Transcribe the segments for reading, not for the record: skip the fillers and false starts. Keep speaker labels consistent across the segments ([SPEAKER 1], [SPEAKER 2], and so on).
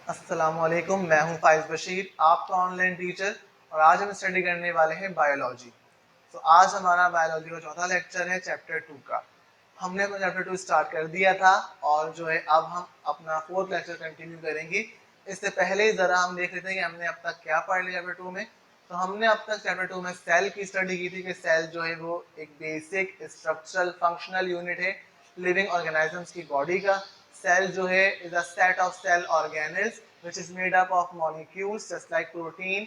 [SPEAKER 1] अस्सलामुअलैकुम, मैं हूं फाइज बशीर, आपका ऑनलाइन टीचर। और आज हम स्टडी करने वाले हैं बायोलॉजी। तो आज हमारा बायोलॉजी का चौथा लेक्चर है चैप्टर 2 का। हमने अपना चैप्टर 2 स्टार्ट कर दिया था और जो है अब हम अपना फोर्थ लेक्चर कंटिन्यू करेंगे। इससे पहले ज़रा हम देख लेते हैं कि हमने अब तक क्या पढ़ लिया चैप्टर 2 में। तो हमने अब तक चैप्टर 2 में सेल की स्टडी की थी कि सेल जो है वो एक बेसिक स्ट्रक्चरल फंक्शनल यूनिट है लिविंग ऑर्गेनिजम्स की बॉडी का। सेल जो है is a set of cell organelles which is made up of molecules just like protein,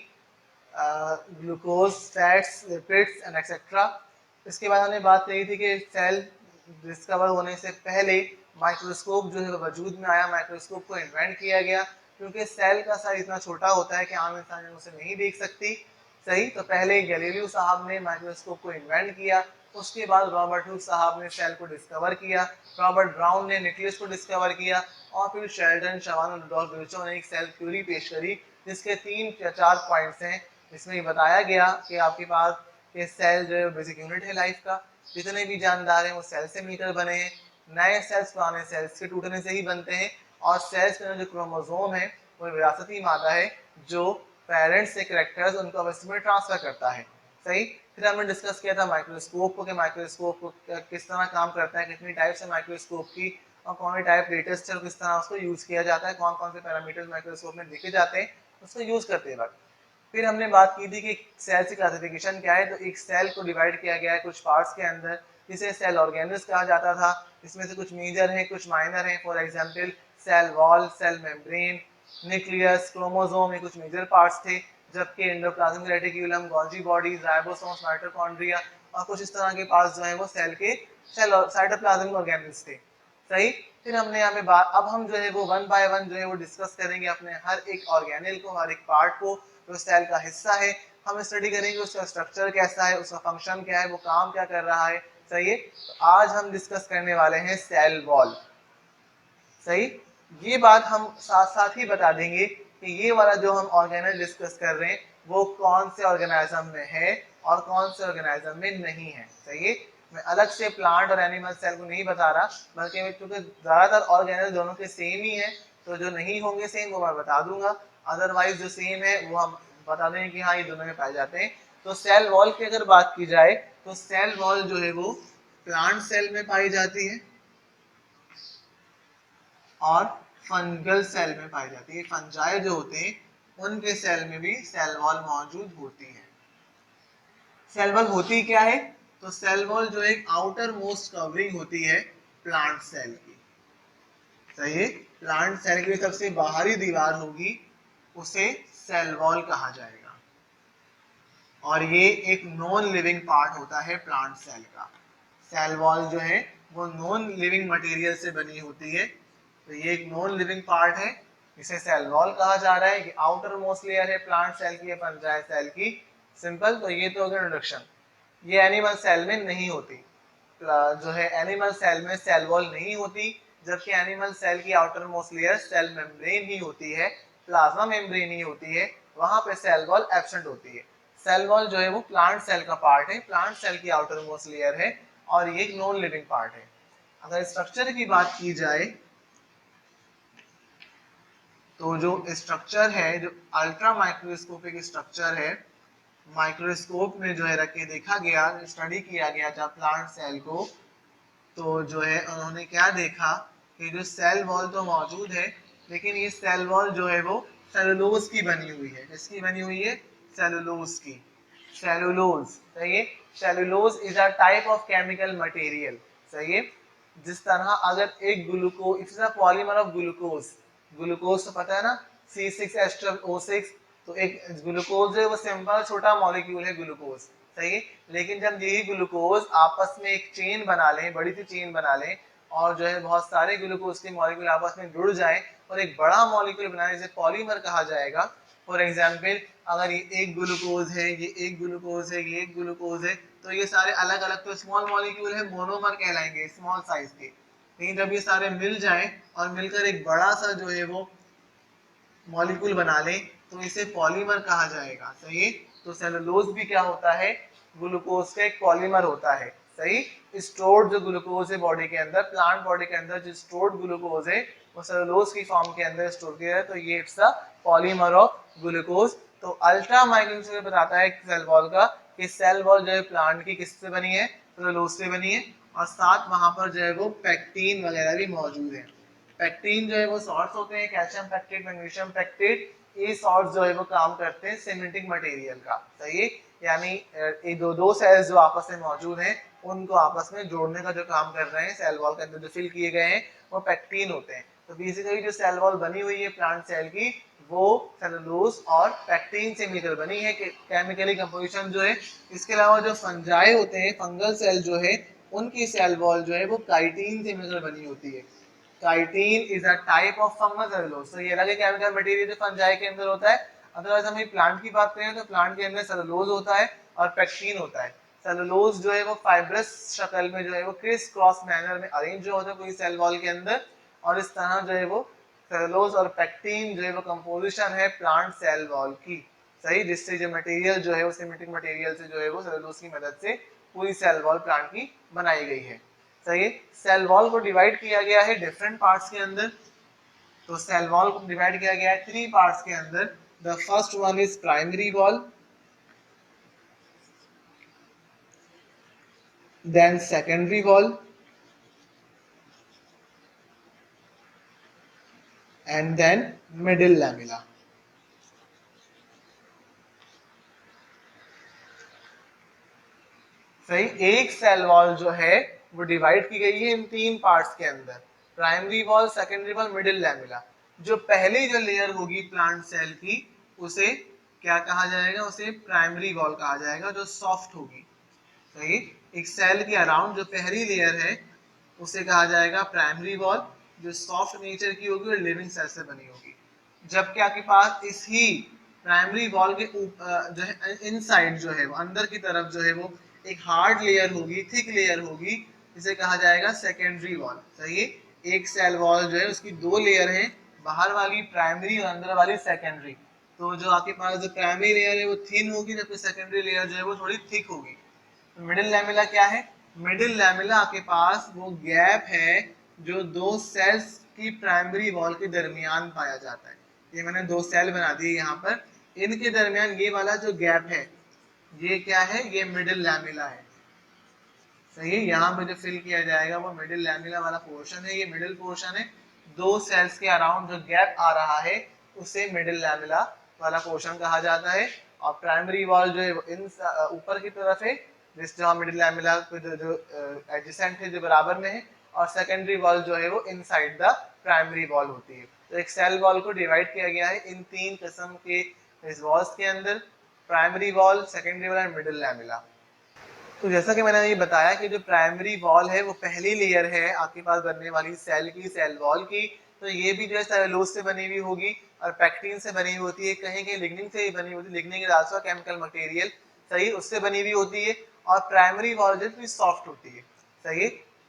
[SPEAKER 1] glucose, fats, lipids and etc. इसके बाद हमने बात कही थी कि सेल डिस्कवर होने से पहले माइक्रोस्कोप जो है वजूद में आया, माइक्रोस्कोप को इन्वेंट किया गया क्योंकि सेल का साइज इतना छोटा होता है कि आम इंसान उसे नहीं देख सकती। सही, तो पहले गैलीलियो साहब ने माइक्रोस्कोप को इन्वेंट किया, उसके बाद रॉबर्ट हुक साहब ने सेल को डिस्कवर किया, रॉबर्ट ब्राउन ने न्यूक्लियस को डिस्कवर किया और फिर शेल्डन, शवान और रुडोल्फ विर्चो ने एक सेल थ्योरी पेश करी जिसके 3 या 4 पॉइंट्स हैं। इसमें बताया गया कि आपके पास ये सेल जो है बेसिक यूनिट है लाइफ का, जितने भी जानदार हैं वो सेल से मिलकर बने हैं। नए सेल्स पुराने सेल्स के टूटने से ही बनते हैं और सेल्स के अंदर जो क्रोमोसोम है वो विरासती मादा है जो पेरेंट्स से कैरेक्टर्स उनको आपस में ट्रांसफर करता है। सही, फिर हमने डिस्कस किया था माइक्रोस्कोप को कि माइक्रोस्कोप को किस तरह काम करता है, कितनी टाइप्स है माइक्रोस्कोप की और कौन सी टाइप लेटेस्ट है, किस तरह उसको यूज किया जाता है, कौन कौन से पैरामीटर्स माइक्रोस्कोप में देखे जाते हैं उसको यूज करते वक्त। फिर हमने बात की थी कि सेल की क्लासिफिकेशन क्या है। तो एक सेल को डिवाइड किया गया है कुछ पार्ट्स के अंदर जिसे सेल ऑर्गेनल्स कहा जाता था। इसमें से कुछ मेजर हैं, कुछ माइनर हैं। For example cell wall, cell membrane, nucleus, chromosome, ये कुछ मेजर पार्ट्स थे, जबकि endoplasmic reticulum, Golgi bodies, ribosomes, mitochondria और कुछ इस तरह के पार्ट्स जो हैं वो सेल के सेल साइटोप्लाज्मिक ऑर्गेनल्स थे। सही, फिर हमने यहाँ पे बात, अब हम जो है वो वन बाय वन जो है वो डिस्कस करेंगे अपने हर एक ऑर्गेनल को, हर एक पार्ट को जो सेल का हिस्सा है। हम स्टडी करेंगे उसका स्ट्रक्चर कैसा है, उसका फंक्शन क्या है, वो काम क्या कर रहा है। सही है, तो आज हम डिस्कस करने वाले हैं सेल वॉल। सही, ये बात हम साथ साथ ही बता देंगे कि ये वाला जो हम ऑर्गेनल डिस्कस कर रहे हैं वो कौन से ऑर्गेनिज्म में है और कौन से ऑर्गेनिज्म में नहीं है। सही है, मैं अलग से प्लांट और एनिमल सेल को नहीं बता रहा, बल्कि क्योंकि ज्यादातर ऑर्गेनल दोनों के सेम ही है, तो जो नहीं होंगे सेम वो मैं बता दूंगा, अदरवाइज जो सेम है वो हम बता देंगे कि हाँ ये दोनों में पाए जाते हैं। तो सेल वॉल की अगर बात की जाए तो सेल वॉल जो है वो प्लांट सेल में पाई जाती है और फंगल सेल में पाई जाती है। फंजाई जो होते हैं उनके सेल में भी सेल वॉल मौजूद होती है। सेल वॉल होती क्या है? तो सेल वॉल जो एक आउटर मोस्ट कवरिंग होती है प्लांट सेल की। सही है, प्लांट सेल की सबसे बाहरी दीवार होगी उसे सेल वॉल कहा जाएगा और ये एक नॉन लिविंग पार्ट होता है प्लांट सेल का। सेल वॉल जो है वो नॉन लिविंग मटेरियल से बनी होती है, तो ये एक नॉन लिविंग पार्ट है, इसे सेल वॉल कहा जा रहा है। ये आउटर मोस्ट लेयर है प्लांट सेल की या फंजाई सेल की। सिंपल, तो ये तो हो गया इंट्रोडक्शन। ये एनिमल सेल में नहीं होती, जो है एनिमल सेल में सेल वॉल नहीं होती, जबकि एनिमल सेल की outermost layer cell membrane ही होती है, प्लाज्मा मेम्ब्रेन ही होती है, वहां पे सेल वॉल एब्सेंट होती है। सेल वॉल जो है वो प्लांट सेल का पार्ट है, प्लांट सेल की आउटर मोस्ट लेयर है और ये एक नॉन लिविंग पार्ट है। अगर स्ट्रक्चर की बात की जाए तो जो स्ट्रक्चर है, जो अल्ट्रा माइक्रोस्कोपिक स्ट्रक्चर है, माइक्रोस्कोप में जो है रख के देखा गया, स्टडी किया गया जब प्लांट सेल को, तो जो है उन्होंने क्या देखा कि जो सेल वॉल तो मौजूद है लेकिन ये सेल वॉल जो है वो सेलुलोज की बनी हुई है। किसकी बनी हुई है? सेलुलोज की। सेलुलोज, सही है। Cellulose is a type of chemical material. सही है, जिस तरह अगर एक glucose, it's a polymer of glucose. Glucose तो पता है ना, C6H12O6। तो एक ग्लूकोज है वो सिंपल छोटा मॉलिक्यूल है ग्लूकोज। सही है, लेकिन जब यही ग्लूकोज आपस में एक चेन बना लें, बड़ी सी चेन बना लें और जो है बहुत सारे ग्लूकोज के मॉलिक्यूल आपस में जुड़ जाएं और एक बड़ा मॉलिक्यूल बनाने, जिसे पॉलीमर कहा जाएगा। फॉर एग्जांपल, अगर ये एक ग्लूकोज है, ये एक ग्लूकोज है, ये एक ग्लूकोज है, तो ये सारे अलग अलग तो स्मॉल मॉलिक्यूल है, मोनोमर कहलाएंगे, स्मॉल साइज के। लेकिन जब ये सारे मिल जाएं और मिलकर एक बड़ा सा जो है वो मॉलिक्यूल बना ले तो इसे पॉलीमर कहा जाएगा। सही, तो सेलुलोज भी क्या होता है, ग्लूकोज का एक पॉलीमर होता है। सही, स्टोर्ड जो ग्लूकोज है बॉडी के अंदर, प्लांट बॉडी के अंदर जो स्टोर्ड ग्लूकोज है वो सेलुलोज की फॉर्म के अंदर स्टोर किया है, तो ये it's a polymer of glucose. तो अल्ट्रा माइक्रोस्कोपी बताता है सेल वॉल का कि सेल वॉल जो है प्लांट की किससे बनी है, सेलुलोज से बनी है, और साथ वहां पर जो है वो पैक्टीन वगैरह भी मौजूद है। पैक्टीन जो है वो सॉल्ट्स होते हैं, कैल्शियम पैक्टेट, मैग्नीशियम पैक्टेट, ये सॉल्ट्स जो है वो काम करते हैं सीमेंटिंग मटेरियल का। सही, यानी ये दो सेल्स जो आपस में मौजूद हैं उनको आपस में जोड़ने का जो काम कर रहे हैं, सेल वॉल के अंदर जो फिल किए गए हैं वो पैक्टीन होते हैं। तो बेसिकली जो सेल वॉल बनी हुई है प्लांट सेल की वो सेलुलोज और पैक्टीन से मिलकर बनी है। केमिकली कंपोजिशन जो है, इसके अलावा जो फंजाई होते हैं, फंगल सेल जो है, उनकी सेल वॉल जो है वो काइटिन से मिलकर बनी होती है। Chitin is a type of fungal cellulose. तो ये अलग केमिकल मटेरियल जो फंजाई के अंदर होता है। अदरवाइज हम प्लांट की बात करें तो प्लांट के अंदर सेलुलोज होता है और पैक्टीन होता है। सेलुलोज जो है वो फाइब्रस शक्ल में जो है वो क्रिस क्रॉस मैनर में अरेंज जो होता है पूरी सेल वॉल के अंदर, और इस तरह जो है वो सेलुलोज और पैक्टीन जो है वो कंपोजिशन है प्लांट सेल वॉल की। सही, जिससे जो मटेरियल जो है वो सिमेटिक मटेरियल से जो है वो सेलुलोज की मदद से पूरी सेल वॉल प्लांट की बनाई गई है। सही, सेल वॉल को डिवाइड किया गया है डिफरेंट पार्ट्स के अंदर। तो सेल वॉल को डिवाइड किया गया है 3 पार्ट्स के अंदर। The first one is primary wall, then secondary wall, and then middle lamella. सही, एक सेल वॉल जो है वो डिवाइड की गई है इन 3 पार्ट्स के अंदर, primary wall, secondary wall, middle lamella. जो पहली जो लेयर होगी प्लांट सेल की उसे क्या कहा जाएगा, उसे प्राइमरी वॉल कहा जाएगा, जो सॉफ्ट होगी। सही, एक सेल के अराउंड जो पहली लेयर है उसे कहा जाएगा प्राइमरी वॉल, जो सॉफ्ट नेचर की होगी और लिविंग सेल से बनी होगी। जबकि आपके पास इसी प्राइमरी वॉल के जो है इनसाइड जो है वो अंदर की तरफ जो है वो एक हार्ड लेयर होगी, थिक लेयर होगी, जिसे कहा जाएगा सेकेंडरी वॉल। सही, एक सेल वॉल जो है उसकी 2 लेयर है, बाहर वाली प्राइमरी और अंदर वाली सेकेंडरी। तो जो आपके पास जो प्राइमरी लेयर है वो थिन होगी, जबकि सेकेंडरी लेयर जो है वो थोड़ी थिक होगी। मिडिल लैमेला क्या है, मिडिल लैमेला आपके पास वो गैप है जो 2 सेल्स की प्राइमरी वॉल के दरमियान पाया जाता है। ये मैंने 2 सेल बना दिए यहाँ पर, इनके दरमियान ये वाला जो गैप है ये क्या है, ये मिडिल लैमेला है। सही है, यहाँ पे जो फिल किया जाएगा वो मिडिल लैमेला वाला पोर्शन है, ये मिडिल पोर्शन है। 2 सेल्स के अराउंड जो गैप आ रहा है उसे मिडिल लैमेला वाला पोर्शन कहा जाता है। और प्राइमरी वॉल जो है इन ऊपर की तरफ है, जिस जहाँ मिडिल लैमेला जो एडजेसेंट है, जो बराबर में है, और सेकेंडरी वॉल जो है वो इनसाइड द प्राइमरी वॉल होती है। तो एक सेल वॉल को डिवाइड किया गया है इन 3 किस्म के इस वॉल्स के अंदर, primary wall, secondary wall and middle lamella. तो जैसा कि मैंने ये बताया कि जो प्राइमरी वॉल है वो पहली लेयर है आपके पास बनने वाली सेल की, सेल वॉल की। तो ये भी जो है सेलुलोज से बनी हुई होगी और पैक्टीन से बनी हुई होती है, कहीं कहीं लिग्निन से ही बनी होती है, लिग्निन के रास्ता केमिकल मटेरियल, सही, उससे बनी हुई होती है। और प्राइमरी वॉल जो है सॉफ्ट होती है। सही,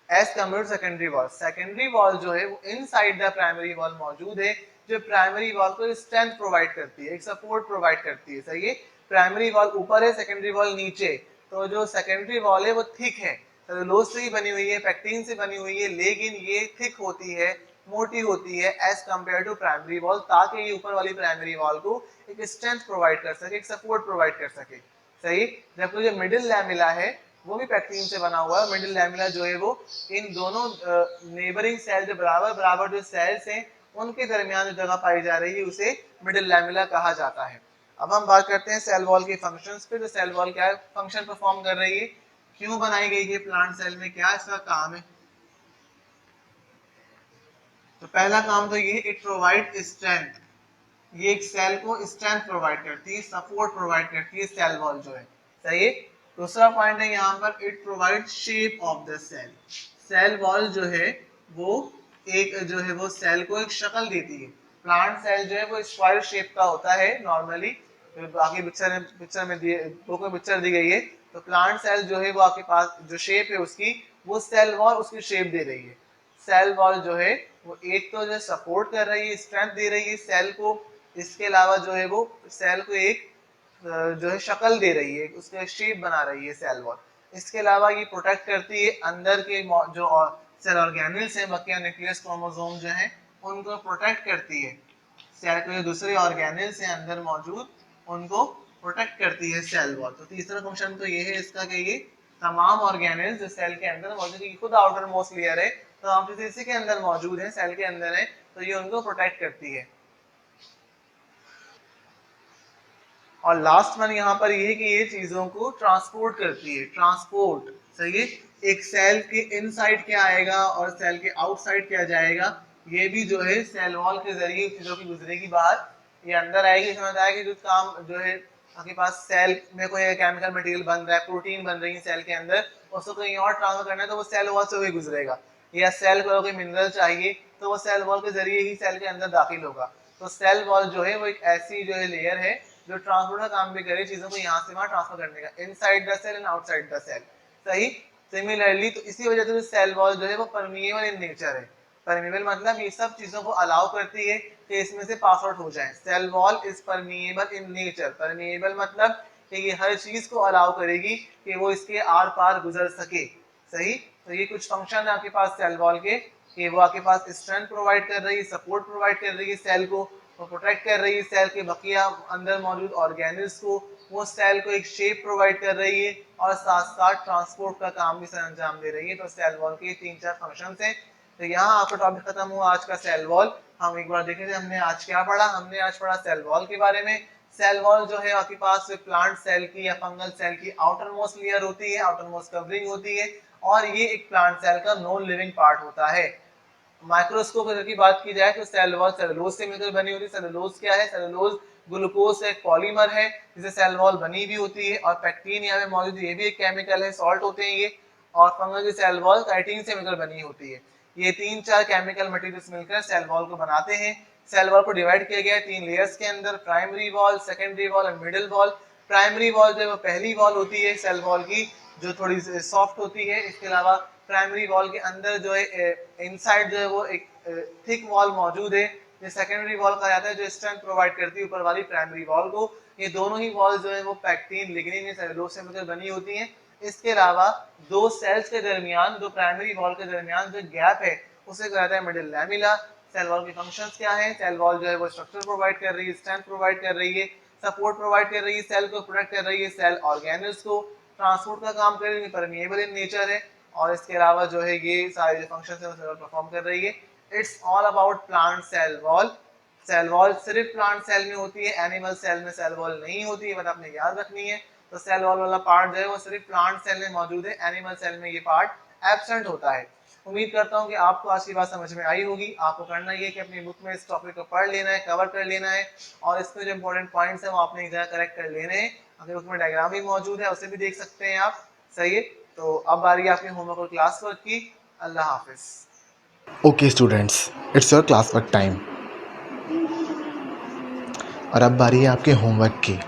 [SPEAKER 1] as compare to secondary wall. Secondary wall जो है वो इनसाइड द प्राइमरी वॉल मौजूद है, जो प्राइमरी वॉल को स्ट्रेंथ प्रोवाइड करती है, एक सपोर्ट प्रोवाइड करती है। सही है, प्राइमरी वॉल ऊपर है, सेकेंडरी वॉल नीचे। तो जो सेकेंडरी वॉल है वो थिक है, सेलुलोज से ही बनी हुई है, पैक्टीन से बनी हुई है, लेकिन ये थिक होती है, मोटी होती है as compare to primary wall, ताकि ये ऊपर वाली प्राइमरी वॉल को एक स्ट्रेंथ प्रोवाइड कर सके, एक सपोर्ट प्रोवाइड कर सके। सही, जबकि जो मिडिल लैमेला है वो भी पैक्टीन से बना हुआ है। मिडिल लैमेला जो है वो इन दोनों नेबरिंग सेल, जो बराबर बराबर जो सेल्स हैं उनके दरमियान जो जगह पाई जा रही है उसे मिडिल लैमेला कहा जाता है। अब हम बात करते हैं सेल वॉल के फंक्शंस पे। तो सेल वॉल क्या फंक्शन परफॉर्म कर रही है, क्यों बनाई गई है प्लांट सेल में, क्या इसका काम है। तो पहला काम तो ये है, इट प्रोवाइड स्ट्रेंथ। ये एक सेल को स्ट्रेंथ प्रोवाइड करती है, सपोर्ट प्रोवाइड करती है सेल वॉल जो है। सही है, दूसरा पॉइंट है यहाँ पर, it provide shape of the cell. Cell wall जो है वो एक जो है वो सेल को एक शक्ल देती है। प्लांट सेल जो है वो स्क्वायर शेप का होता है नॉर्मली, बाकी पिक्चर में बुक में पिक्चर दी गई है। तो प्लांट सेल जो है वो आपके पास जो शेप है उसकी, वो सेल वॉल उसकी शेप दे रही है। सेल वॉल जो है वो एक तो जो सपोर्ट कर रही है, स्ट्रेंथ दे रही है सेल को, इसके अलावा जो है वो सेल को एक जो है शक्ल दे रही है, उसका शेप बना रही है सेल वॉल। इसके अलावा ये प्रोटेक्ट करती है अंदर के जो सेल ऑर्गेनल्स हैं, बकिया न्यूक्लियस क्रोमोसोम जो है उनको प्रोटेक्ट करती है। सेल के जो दूसरे ऑर्गेनल्स हैं अंदर मौजूद उनको प्रोटेक्ट करती है सेल वॉल। तो तीसरा फंक्शन तो ये है इसका कि ये तमाम ऑर्गेनल्स जो सेल के अंदर मौजूद है, खुद आउटर मोस्ट लेयर है तो हम इसी के अंदर मौजूद है, सेल के अंदर है, तो ये उनको प्रोटेक्ट करती है। और लास्ट वन यहाँ पर ये है कि ये चीजों को ट्रांसपोर्ट करती है, ट्रांसपोर्ट। सही है, एक सेल के इनसाइड क्या आएगा और सेल के आउटसाइड क्या जाएगा, ये भी जो है सेल वॉल के जरिए चीजों की गुजरेगी बाहर, ये अंदर आएगी। समझ आया कि जो काम जो है आपके पास सेल में कोई केमिकल मटेरियल बन रहा है, प्रोटीन बन रही है सेल के अंदर, उसको कहीं और ट्रांसफर करना है तो वो सेल वॉल से हुए गुजरेगा। या सेल को कोई मिनरल चाहिए तो वो सेल वॉल के जरिए ही सेल के अंदर दाखिल होगा। तो सेल वॉल जो है वो एक ऐसी जो है लेयर है जो ट्रांसपोर्ट का काम भी करे, चीजों को यहाँ से वहां ट्रांसफर करने का, inside the cell and outside the cell. सही। सिमिलरली तो इसी वजह से सेल वॉल जो है वो परमिएबल इन नेचर है। परमिएबल मतलब ये सब चीजों को अलाउ करती है कि इसमें से पास आउट हो जाए। Cell wall is permeable in nature. Permeable मतलब कि ये हर चीज को अलाउ करेगी कि वो इसके आर पार गुजर सके। सही। तो ये कुछ फंक्शन है आपके पास सेल वॉल के, कि वो आपके पास स्ट्रेंथ प्रोवाइड कर रही है, सपोर्ट प्रोवाइड कर रही है सेल को, वो प्रोटेक्ट कर रही है सेल के बकिया अंदर मौजूद ऑर्गेनल्स को, वो सेल को एक शेप प्रोवाइड कर रही है और साथ साथ ट्रांसपोर्ट का काम भी सर अंजाम दे रही है। तो सेल वॉल के 3-4 फंक्शंस हैं। तो यहाँ आपका टॉपिक खत्म हुआ आज का सेल वॉल। हम एक बार देखें हमने आज क्या पढ़ा। हमने आज पढ़ा सेल वॉल के बारे में। सेल वॉल जो है आपके पास प्लांट सेल की या फंगल सेल की आउटर मोस्ट लेयर होती है, आउटर मोस्ट कवरिंग होती है, और ये एक प्लांट सेल का नॉन लिविंग पार्ट होता है। माइक्रोस्कोप की बात की जाए तो सेल वॉल सेलुलोज से मिलकर बनी होती है। सेलुलोज क्या है? सेलुलोज ग्लूकोज एक पॉलीमर है जिसे सेल वॉल बनी भी होती है। और पैक्टीन यहाँ पे मौजूद है, ये भी एक केमिकल है, सॉल्ट होते हैं ये। और फंगल की सेल वॉल काइटिन से मिलकर बनी होती है। ये 3-4 केमिकल मटेरियल्स मिलकर सेल वॉल को बनाते हैं। सेल वॉल को डिवाइड किया गया है 3 लेयर्स के अंदर, प्राइमरी वॉल, सेकेंडरी वॉल और मिडिल वॉल। प्राइमरी वॉल जो है वो पहली वॉल होती है सेल वॉल की, जो थोड़ी सॉफ्ट होती है। इसके अलावा प्राइमरी वॉल के अंदर जो है इनसाइड जो है वो एक थिक वॉल मौजूद है, जो सेकेंडरी वॉल कहा जाता है, जो स्ट्रेंथ प्रोवाइड करती है ऊपर वाली प्राइमरी वॉल को। ये दोनों ही वॉल जो है वो पैक्टीन, लिग्निन या सेलुलोज से मिलकर बनी होती हैं। इसके अलावा दो सेल्स के दरमियान, दो प्राइमरी वॉल के दरमियान जो गैप है उसे कहा जाता है मिडिल लैमिला। सेल वॉल के फंक्शंस क्या हैं? सेल वॉल जो है वो स्ट्रक्चर प्रोवाइड कर रही है, स्ट्रेंथ प्रोवाइड कर रही है, सपोर्ट प्रोवाइड कर रही है, सेल को प्रोटेक्ट कर रही है, सेल ऑर्गेनल्स को ट्रांसपोर्ट का काम कर रही है, परमिएबल इन नेचर है। और इसके अलावा जो है ये सारे जो फंक्शंस है वो परफॉर्म कर रही है। It's all about plant cell wall. Cell wall सिर्फ प्लांट सेल में होती है, एनिमल सेल में सेल वॉल नहीं होती है, मतलब आपने याद रखनी है। तो सेल वॉल वाला पार्ट जो है वो सिर्फ प्लांट सेल में मौजूद है, एनिमल सेल में ये पार्ट एब्सेंट होता है। उम्मीद करता हूँ कि आपको आज की बात समझ में आई होगी। आपको करना ये कि अपनी बुक में इस टॉपिक को पढ़ लेना है, कवर कर लेना है, और इसमें जो इंपॉर्टेंट पॉइंट्स है वो आपने एक जगह करेक्ट कर लेने हैं। अगर उसमें डायग्राम भी मौजूद है उसे भी देख सकते हैं आप। सही है। तो अब बारी है आपके होमवर्क और क्लास वर्क की। अल्लाह हाफिज।
[SPEAKER 2] Okay students, it's your class work time. और अब बारी है आपके होमवर्क की।